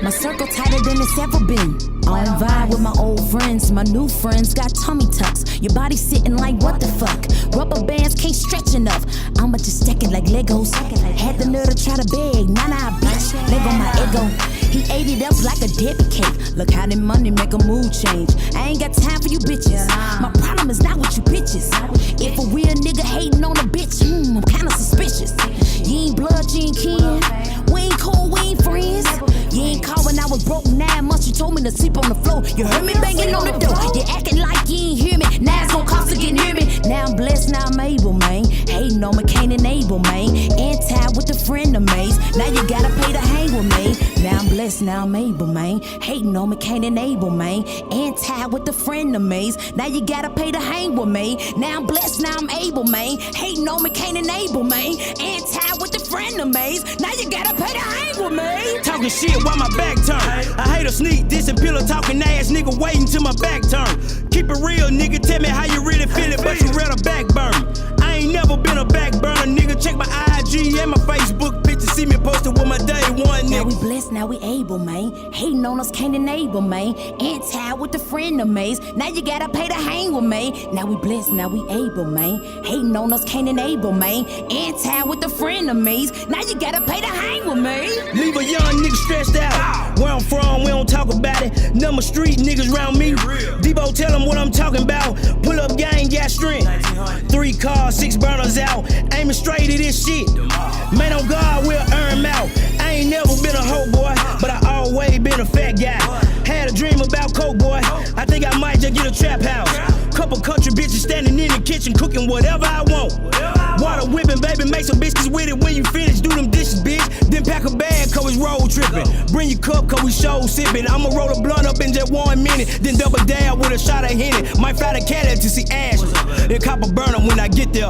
My circle tighter than it's ever been. I don't vibe with my old friends. My new friends got tummy tucks. Your body sitting like what the fuck? Rubber bands can't stretch enough. I'ma just stack it like Legos. Had the nerve to try to beg. Nah, bitch. Leg on my ego. He ate it up like a Debbie cake. Look how that money make a mood change. I ain't got time for you bitches. My problem is not with you bitches. If a real nigga hating on a bitch, I'm kinda suspicious. You ain't blood, you ain't kin. We ain't cool, we ain't friends. You ain't called when I was broke 9 months. You told me to sleep on the floor. You heard me banging on the door. You acting like you ain't hear me. Now it's gon' cost to get near me. Now I'm blessed, now I'm able, man. Hating on me can't enable, man. Anti with a friend of maze. Now you gotta pay to hang with me. Now I'm blessed, now I'm able, man. Hating on me can't enable, man. Anti with a friend of maze. Now you gotta pay to hang with me. Now I'm blessed, now I'm able, man. Hating on me can't enable, man. Anti with a friend of maze. Now you gotta pay to hang with me. Talking shit while my back turned. I hate a sneak, diss and pillow talking ass nigga waiting till my back turn. Keep it real, nigga, tell me how you really feel it, but you read a back burn. I ain't never been a back burner, nigga. Check my IG and my Facebook picture, see me posted with my day one, nigga. Now we blessed, now we able, man. Hating on us can't enable, man. Anti with the friend of maze. Now you gotta pay to hang with me. Now we blessed, now we able, man. Hating on us can't enable, man. Anti with the friend of maze. Now you gotta pay to hang with me. Leave a young nigga stressed out. Where I'm from, we don't talk about it. Number street niggas round me. Debo, tell them what I'm talking about. Pull up gang, got strength. 3 cars, 6 burners out. Aiming straight at this shit. Man on God, we'll earn 'em out. I ain't never been a hoe boy, but I always been a fat guy. Had a dream about coke boy. I think I might just get a trap house. Couple country bitches standing in the kitchen cooking whatever I want. Water whipping, baby, make some biscuits with it. When you finish, do them dishes, bitch. Then pack a bag, cause it's road tripping. Bring your cup, cause we show sipping. I'ma roll a blunt up in just 1 minute. Then double dab with a shot of Henny. Might fly the cat to see Ashley. Then cop a burner when I get there.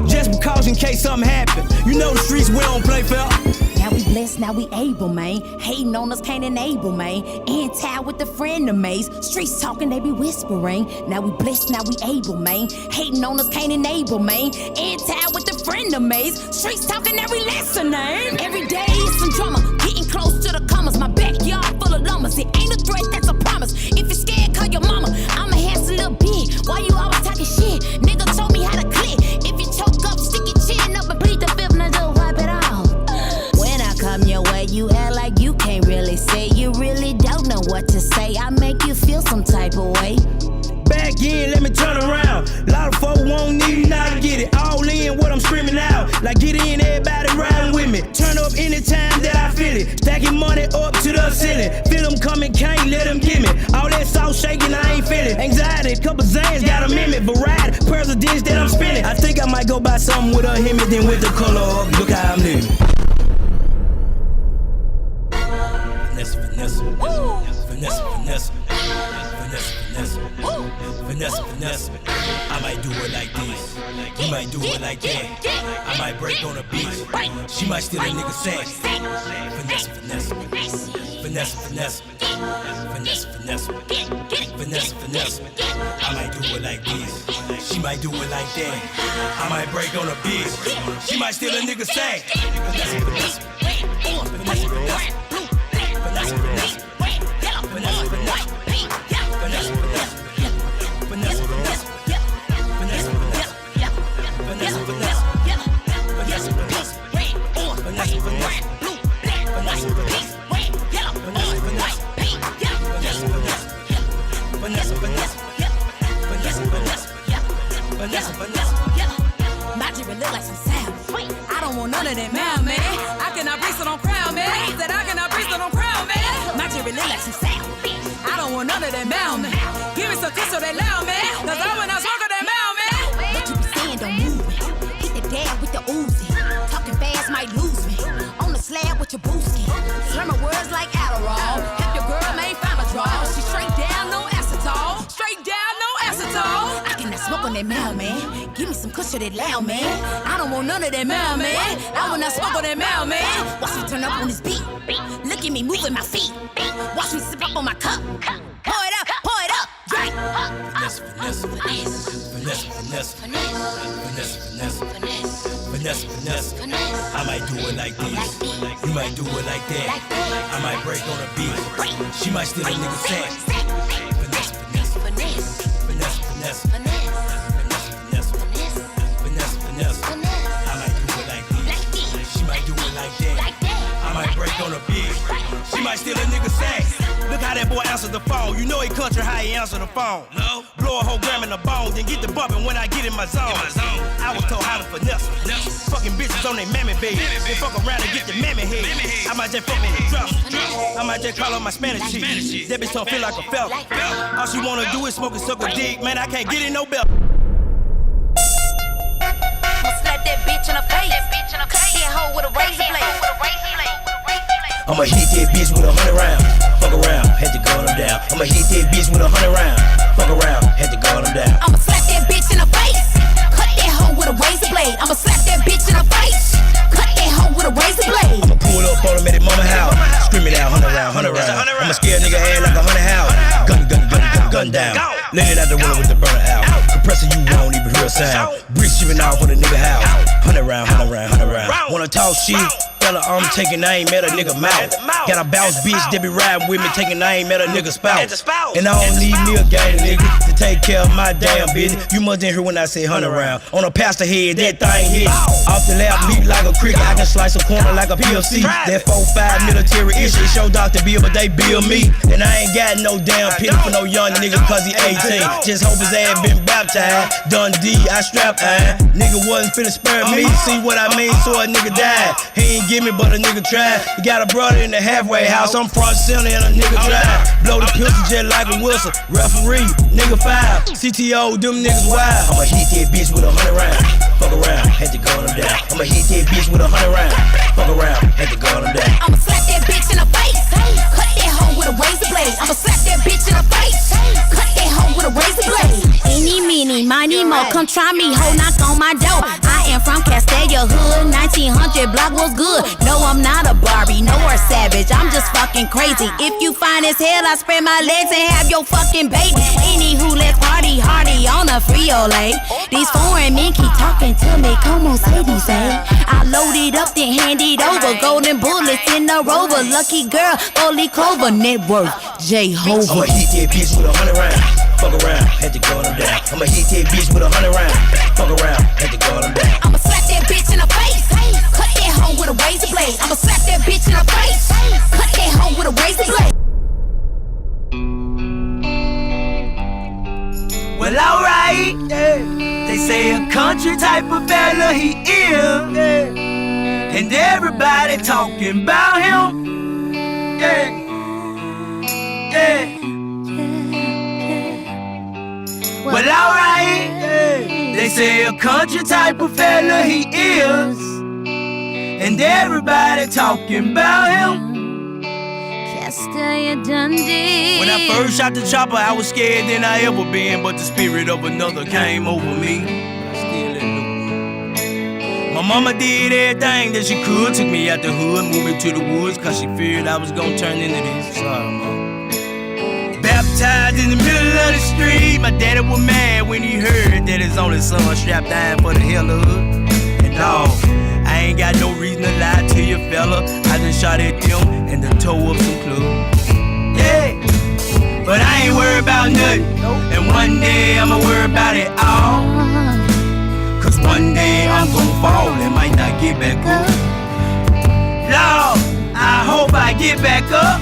Just because in case something happen. You know the streets, we don't play fair. Now we blessed, now we able, man. Hating on us can't enable, man. Anti with the friend of maze. Streets talking, they be whispering. Now we blessed, now we able, man. Hating on us can't enable, man. Anti with the friend of maze. Streets talking, every listening. Every day is some drama. Getting close to the commas. My backyard full of llamas. It ain't a threat, that's a promise. If you're scared, call your mama. I'm a handsome little bitch. Why you always talking shit? Nigga told me how to click. If you choke up, stick your chin up and plead the fifth, now just wipe it off. When I come your way, you act like you can't really say. You really don't know what to say. I make you feel some type of way. Back in, let me turn around. Lot of folk won't even know to get it. All in what I'm screaming out. Like get in, everybody riding with me. Turn up anytime that I feel it. Stacking money up to the ceiling. Feel them coming, can't let them give me. All that sauce shaking, I ain't feeling. Anxiety, couple Zans got a mimic. Variety, presidents that I'm spinning. I think I might go buy something with a Hemi, then with the color up. Look how I'm living. Vanessa, Vanessa. I might do it like this. You might do it like that. I might break on a beach. She might steal a nigga sex. Vanessa. I might do it like this. She might do it like that. I might break on a bitch. She might steal a nigga sack. Vanessa. My jewelry look like some sound. I don't want none of that man. I cannot breathe, so don't crown, man. Said I cannot breathe, so don't crown, man. My jewelry look like some sound. I don't want none of that man. Give me some kiss so they loud, man. Cause I when I smoke of that man. What you be saying, don't move me. Hit the dad with the Uzi. Talking fast might lose me. On the slab with your booski. Slurring words like Adderall. Help your girl, man, find a draw. She straight down, no acetol. Straight down, no acetol. I cannot smoke on that man. Give me some kush of that loud, man. I don't want none of that man. I will not smoke on that man. Watch me turn up on this beat. Look at me moving my feet. Watch me sip up on my cup. Pour it up, drop Finesse, finesse, finesse, finesse, finesse, finesse, finesse. I might do it like this, you might do it like that. I might break on a beat, she might steal a nigga sack. Finesse, finesse, finesse, finesse, finesse, finesse, finesse, finesse. I might do it like this, she might do it like that. I might break on a beat, she might steal a nigga sack. Look how that boy answered the phone. You know he country how he answered the phone. No. Blow a whole gram in the bone, then get the bumpin' when I get in my zone. I was told how to finesse. Fucking bitches on they mammy baby. They fuck around and get the mammy head. I might just fuck in the drop. I might just call up my Spanish chick. That bitch don't feel like a fella. All she wanna do is smoke and suck a dick. Man, I can't get it no better. I'ma slap that bitch in her face. Cut that hoe with a razor blade. I'ma hit that bitch with 100 rounds. Fuck around, had to gun him down. I'ma hit that bitch with 100 rounds. Fuck around, had to gun him down. I'ma slap that bitch in her face. Cut that hoe with a razor blade. I'ma slap that bitch in her face. Cut that hoe with a razor blade. I'ma pull up on him at his mama house. Screaming out 100 round, 100 round. I'ma scare a nigga head like 100 house. Gun down. Let it out the window with the burner out. Compressor, you won't even hear a sound. Bricks shooting off on the nigga house. 100 round, 100 round, 100 round. Wanna talk shit? Fella, I'm taking, I ain't met a nigga mouth. Got a bounce bitch that be riding with me, taking, I ain't met a nigga spouse. And I don't need me a gang nigga to take care of my damn business. You must didn't hear when I say 100 round. On a pastor head, that thing hit. Off the lap, leap like a cricket. I can slice a corner like a PLC. That 4-5 military issue. Show Dr. Bill, but they bill me. And I ain't got no damn pity for no young nigga cause he 18. Just hope his ass been baptized. Dunn Dee, I strap iron. Nigga wasn't finna spare me. See what I mean? So a nigga died. He ain't give me, but a nigga tried. He got a brother in the halfway house. I'm front center and a nigga drive. Blow the pistol jet like a whistle. Referee, nigga 5. CTO, them niggas wild. I'ma hit that bitch with 100 rounds. Fuck around, had to gun him down. I'ma hit that bitch with 100 rounds. Fuck around, had to gun him down. I'ma slap that bitch in her face. Cut that hoe with a razor blade. I'ma slap that bitch in her face. Cut that hoe with a razor blade. Eeny, meeny, miny, mo. Come try me, ho, knock on my door. I am from Castalia hood. 1900 block was good. No, I'm not a Barbie, no or savage. I'm just fucking crazy. If you fine as hell, I spread my legs and have your fucking baby. Anywho, let's party hardy on a Frito-Lay. These foreign men keep talking to me. Come on, say these things. I load it up, then hand it over. Golden bullets in the Rover. Lucky girl, Holy Clover. Net worth, Jehovah. I'ma hit that bitch with 100 rounds. Fuck around, had to gun him down. I'ma hit that bitch with 100 rounds. Fuck around, had to gun him down. I'ma slap that bitch in her face. Cut that hoe with a razor blade. I'ma slap that bitch in her face. Cut that hoe with a razor blade. Well, alright, yeah. They say a country type of fella he is, yeah. And everybody talking about him, yeah, yeah. Well, alright, yeah. They say a country type of fella he is, and everybody talking about him. Castalia Dunn Dee. When I first shot the chopper, I was scared than I ever been, but the spirit of another came over me. I still ain't know. My mama did everything that she could, took me out the hood, moved me to the woods, cause she feared I was gonna turn into this. Sorry, Mom. Baptized in the middle of the street, my daddy was mad when he heard that his only son strapped down for the hell of hood. And dog, I ain't got no reason to lie to you, fella. I just shot at them and the toe up some clubs. Yeah, but I ain't worried about nothing. And one day I'ma worry about it all. Cause one day I'm gon' fall and might not get back up. Lord, I hope I get back up.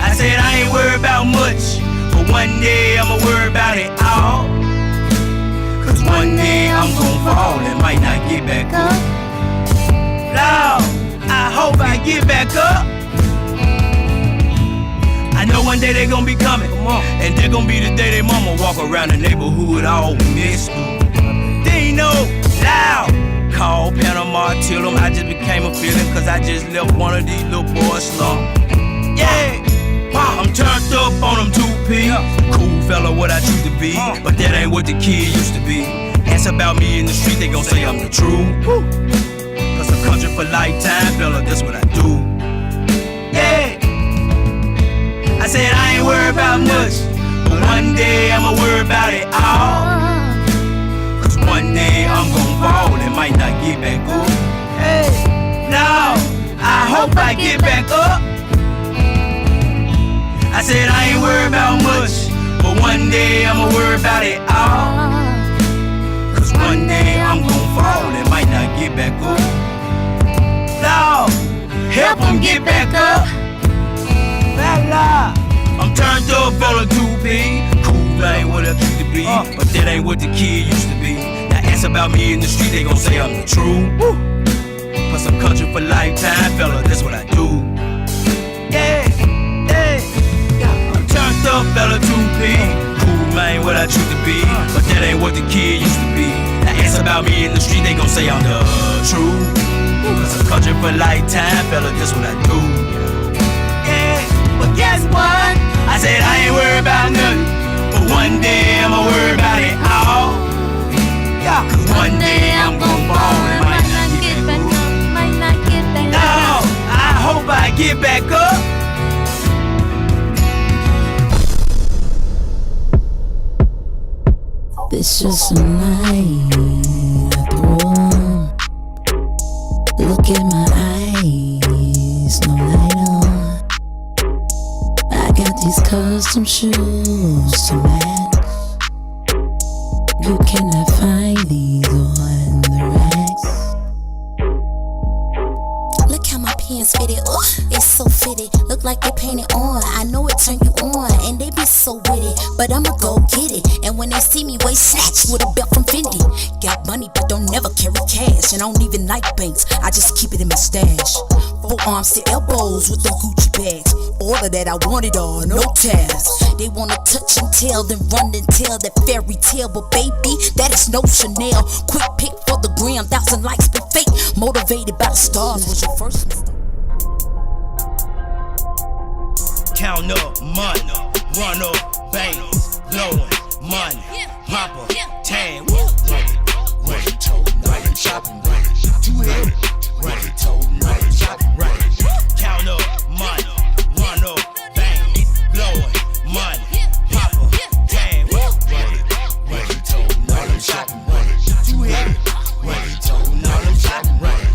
I said I ain't worried about much, but one day I'ma worry about it all. Cause one day I'm gon' fall and might not get back up. Lord, I hope I get back up. I know one day they gon' be coming, and they gon' be the day they mama walk around the neighborhood all messed up. They ain't no loud. Call Panama, tell them I just became a feeling, cause I just left one of these little boys slump. Yeah, I'm turned up on them 2P. Cool fella, what I choose to be, but that ain't what the kid used to be. Ask about me in the street, they gon' say I'm the truth. Cause a country for lifetime, fella, that's what I do. Yeah, I said I ain't worried about much, but one day I'ma worry about it all. Cause one day I'm gon' fall and might not get back up. Hey, no, I hope I get back up. I said I ain't worried about much, but one day I'ma worry about it all. Cause one day I'm gon' fall and might not get back up. Lord, help him get back up. I'm turned up, fella 2P. Cool ain't what I used to be, but that ain't what the kid used to be. Now ask about me in the street, they gon' say I'm the truth. Plus I'm country for lifetime, fella, that's what I do. Yeah, yeah. I'm turned up, fella 2P. Cool ain't what I used to be, but that ain't what the kid used to be. Now ask about me in the street, they gon' say I'm the truth. Plus I'm country for lifetime, fella, that's what I do. But guess what? I said I ain't worried about nothing, but one day I'ma worry about it all. Yeah, cause one day I'm gon' fall and might not get back up. Might not get back up. No, I hope I get back up. This is a night at the room. Look at my eyes, no light on. I got these custom shoes to match. You cannot find these on the racks. Look how my pants fitted, it's so fitted. Look like they painted on. I know it turn you on, and they be so witty, but I'ma go get it. And when they see me waist snatched with a belt from Fendi. Got money but don't never carry cash, and I don't even like banks, I just keep it in my stash. 4 arms to elbows with them Gucci bags. All of that I want it all, no tabs. They wanna touch and tell, then run and tell that fairy tale, but baby, that is no Chanel. Quick pick for the gram, 1,000 likes but fake. Motivated by the stars was your first mistake. Count up money, run up banks, blowing money, pop up, tan, run it, told, run it, shopping, run it, 2-headed, run it, told, run it, shopping, run it, count up money, run up banks, blowing money, pop up, tan, run it, told, run it, shopping, run it, 2-headed, run it, told, run it, shopping, run it.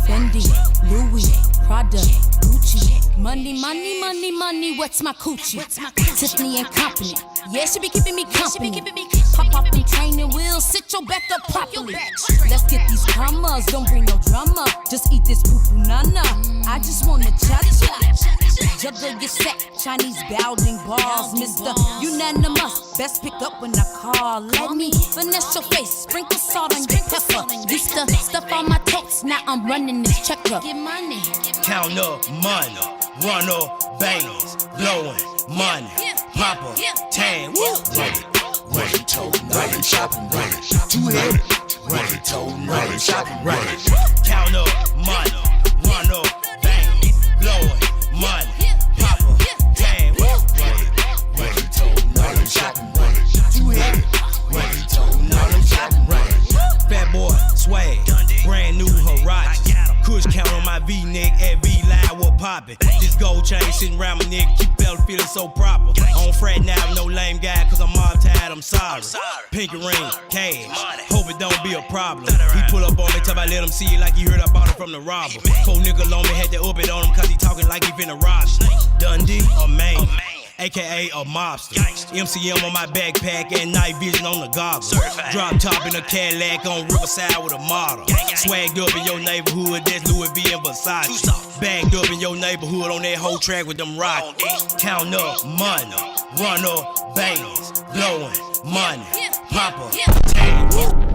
Fendi, Louis, Prada, Gucci. Money, money, money, money, what's my coochie? Tiffany and Company, yeah, she be keeping me company. Pop off them training wheels, sit your back up properly. Let's get these commas, don't bring no drama. Just eat this poo-poo nana. I just wanna cha-cha. Juggle your set, Chinese bowding balls, Mr. Unanimous. Best pick up when I call. Let me finesse your face, sprinkle salt on your pepper. Used to stuff on my toes, now I'm running this checker. Get money. Count up money, run up bangs, blowing money, pop up, tan, run it, told, run it, shopping, run it, 2-headed, run it, told, run it, shopping, run it. Count up money, run up bangs, blowing money, pop up, tan, run it, told, run it, shopping, run it, 2-headed, run it, told, run it, shopping, run it. Fat boy, swag, brand new Huaraches. Kush count on my V-neck at V-line, what poppin'? This gold chain sitting around my neck, keep fella feeling so proper. I don't fret now, no lame guy, cause I'm mob tired, I'm sorry. Pinky ring, cash, hope it don't be a problem. He pull up on me, till I let him see it like he heard I bought it from the robber. Cold nigga on me, had to up it on him, cause he talking like he finna rob me. Dunn Dee, a man. AKA a mobster. MCM on my backpack and night vision on the goggles. Drop top in a Cadillac on Riverside with a model. Swagged up in your neighborhood, that's Louis V and Versace. Bagged up in your neighborhood on that whole track with them rocks. Count up money, run up bangs, blowing money, pop up, tan.